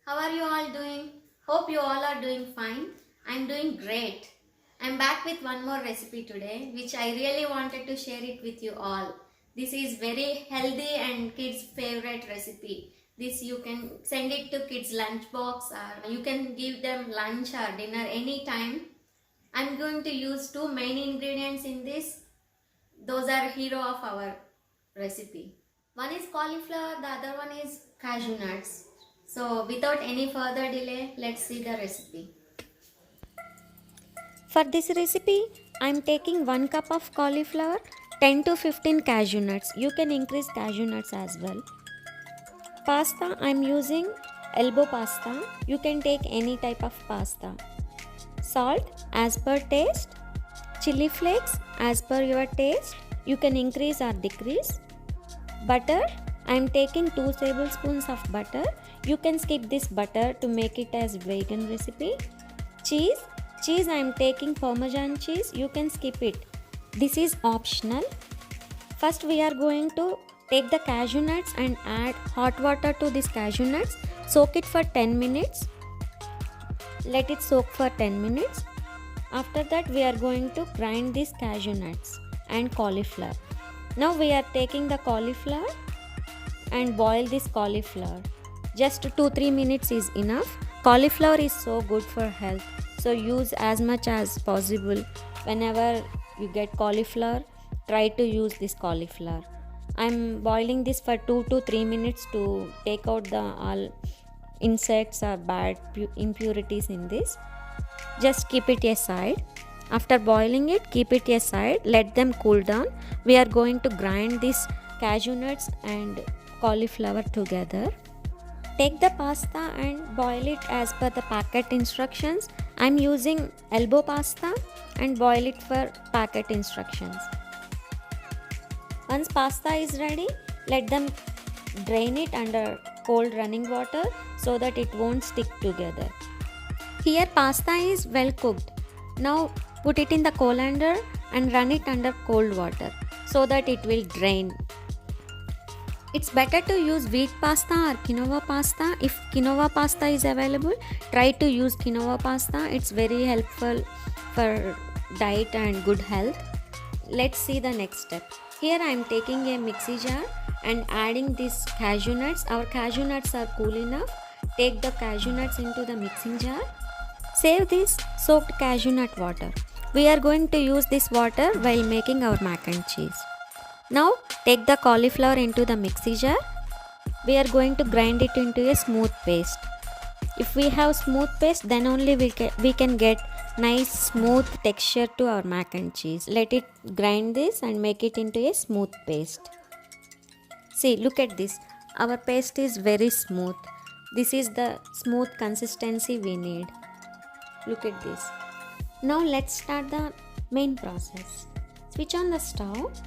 How are you all doing? Hope you all are doing fine. I'm doing great. I'm back with one more recipe today which I really wanted to share it with you all. This is very healthy and kids favorite recipe. This you can send it to kids lunch box or you can give them lunch or dinner anytime. I'm going to use two main ingredients in this. Those are hero of our recipe. One is cauliflower, the other one is cashew nuts. So without any further delay, let's see the recipe. For this recipe, I am taking 1 cup of cauliflower, 10 to 15 cashew nuts. You can increase cashew nuts as well. Pasta, I am using elbow pasta. You can take any type of pasta. Salt as per taste. Chili flakes as per your taste. You can increase or decrease. Butter, I am taking 2 tablespoons of butter. You can skip this butter to make it as vegan recipe. Cheese I am taking Parmesan cheese. You can skip it. This is optional. First we are going to take the cashew nuts and add hot water to this cashew nuts. Soak it for 10 minutes. Let it soak for 10 minutes. After that we are going to grind these cashew nuts and cauliflower. Now we are taking the cauliflower and boil this cauliflower. Just 2-3 minutes is enough. Cauliflower is so good for health. So use as much as possible. Whenever you get cauliflower, try to use this cauliflower. I'm boiling this for 2 to 3 minutes to take out the all insects or bad impurities in this. Just keep it aside. After boiling it, keep it aside. Let them cool down. We are going to grind these cashew nuts and cauliflower together. Take the pasta and boil it as per the packet instructions. I am using elbow pasta and boil it for packet instructions. Once pasta is ready, let them drain it under cold running water so that it won't stick together. Here pasta is well cooked. Now put it in the colander and run it under cold water so that it will drain. It's better to use wheat pasta or quinoa pasta. If quinoa pasta is available, try to use quinoa pasta. It's very helpful for diet and good health. Let's see the next step. Here I am taking a mixie jar and adding these cashew nuts. Our cashew nuts are cool enough. Take the cashew nuts into the mixing jar. Save this soaked cashew nut water. We are going to use this water while making our mac and cheese. Now take the cauliflower into the mixie jar. We are going to grind it into a smooth paste. If we have smooth paste, then only we can get nice smooth texture to our mac and cheese. Let it grind this and make it into a smooth paste. See, look at this. Our paste is very smooth. This is the smooth consistency we need. Look at this. Now let's start the main process. Switch on the stove.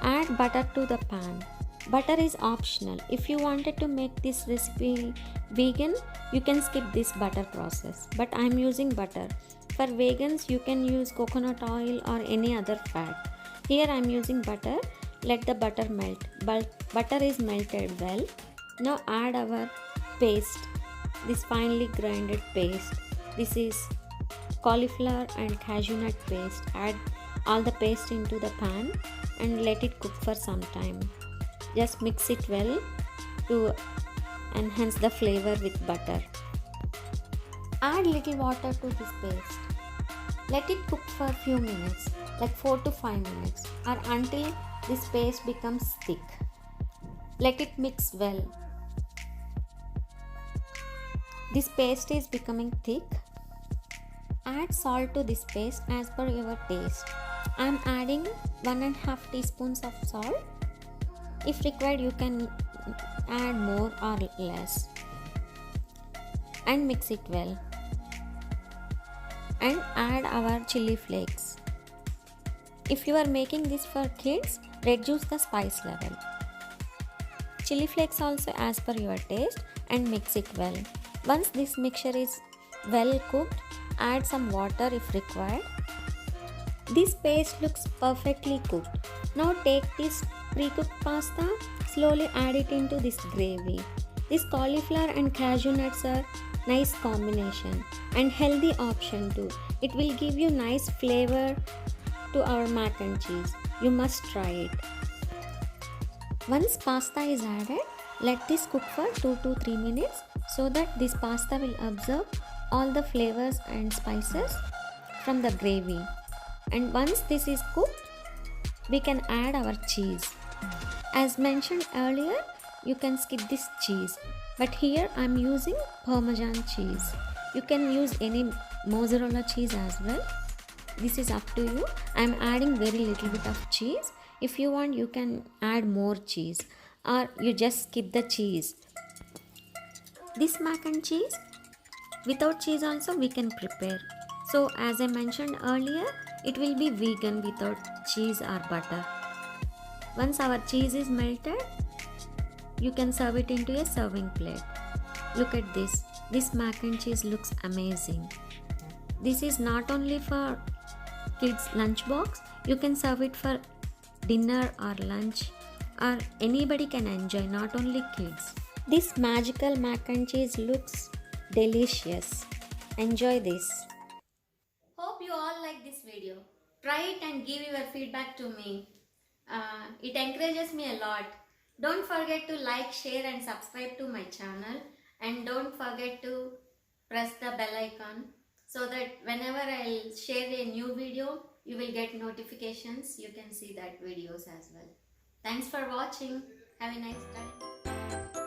Add butter to the pan. Butter is optional. If you wanted to make this recipe vegan, you can skip this butter process. But I am using butter. For vegans, you can use coconut oil or any other fat. Here I am using butter. Let the butter melt. Butter is melted well. Now add our paste. This finely grinded paste. This is cauliflower and cashew nut paste. Add all the paste into the pan and let it cook for some time. Just mix it well to enhance the flavor with butter. Add little water to this paste. Let it cook for a few minutes, like 4 to 5 minutes, or until this paste becomes thick. Let it mix well. This paste is becoming thick. Add salt to this paste as per your taste. I am adding 1.5 teaspoons of salt. If required, you can add more or less. And mix it well. And add our chili flakes. If you are making this for kids, reduce the spice level. Chili flakes also as per your taste and mix it well. Once this mixture is well cooked, add some water if required. This paste looks perfectly cooked. Now take this pre-cooked pasta, slowly add it into this gravy. This cauliflower and cashew nuts are nice combination and healthy option too. It will give you nice flavor to our mac and cheese. You must try it. Once pasta is added, let this cook for 2 to 3 minutes so that this pasta will absorb all the flavors and spices from the gravy. And once this is cooked, we can add our cheese. As mentioned earlier, you can skip this cheese, but here I am using Parmesan cheese. You can use any mozzarella cheese as well. This is up to you. I am adding very little bit of cheese. If you want, you can add more cheese, or you just skip the cheese. This mac and cheese, without cheese also we can prepare. So as I mentioned earlier, it will be vegan without cheese or butter. Once our cheese is melted, you can serve it into a serving plate. Look at this. This mac and cheese looks amazing. This is not only for kids' lunchbox. You can serve it for dinner or lunch, or anybody can enjoy, not only kids. This magical mac and cheese looks delicious. Enjoy this. Hope you all like this video. Try it and give your feedback to me. It encourages me a lot. Don't forget to like, share and subscribe to my channel, and don't forget to press the bell icon so that whenever I'll share a new video, you will get notifications. You can see that videos as well. Thanks for watching. Have a nice time.